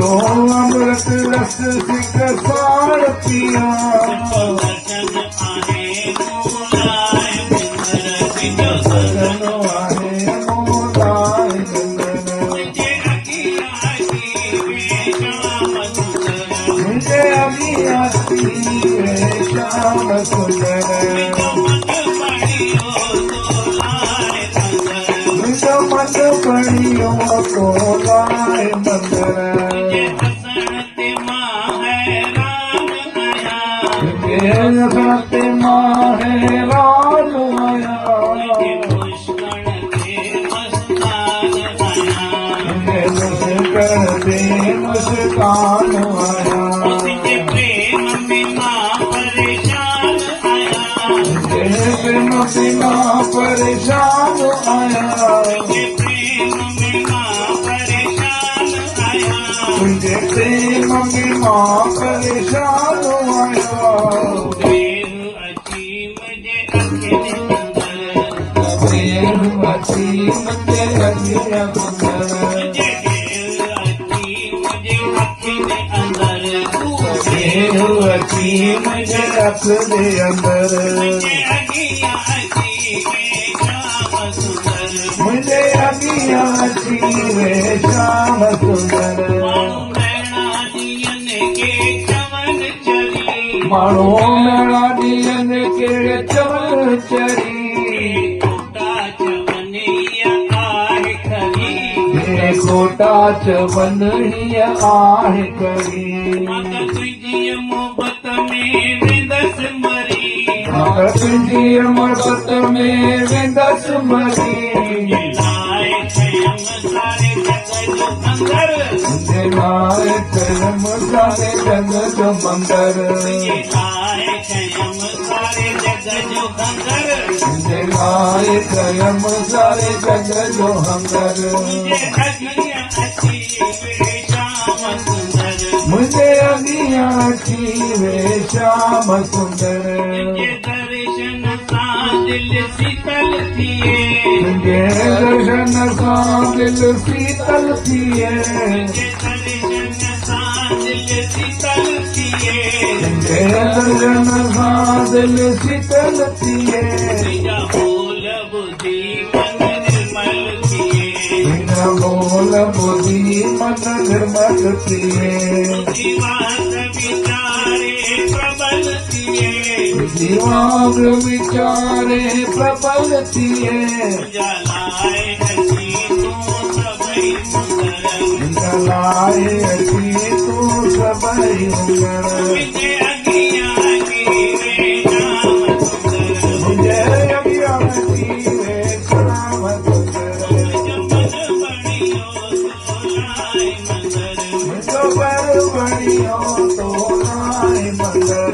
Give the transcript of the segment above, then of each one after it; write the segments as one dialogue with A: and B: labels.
A: अमृत रस सिक साड़ पिया परेशान आया तुझे प्रेम में मां परेशान आया मुझे रख दे अंदर मुझे अगिया जीवे श्याम सुंदर मानो मेरा दियन के चवन चरी खोटा चवन ही आह करी मोहब्बत में विंदस मरी सारे जग जो मंदर कयम सारे जग जो हंगर मुझे अगिया की वे श्याम सुंदर
B: दर्शन सा दिल शीतल थिए
A: दर्शन सा दिल शीतल थिए दर्शन सा दिल शीतल थिए
B: बोल बुद्धि मन निर्मल थिए
A: बोल बुद्धि मन निर्मल थिए दिमाग विचारे प्रबल थिए
B: जलाए हसी
A: तू सबई उमर मुझे अगिया जीवे श्याम सुंदर जो पर बड़ियो तो लाए मंदर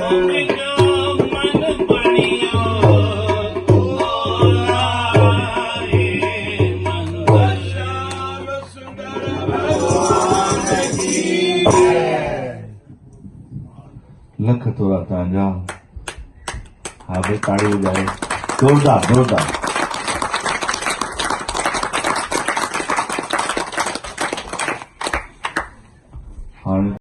C: लख तोरा तांजा हाँ भाई ताड़ी हो जाए जोरदार जोरदार।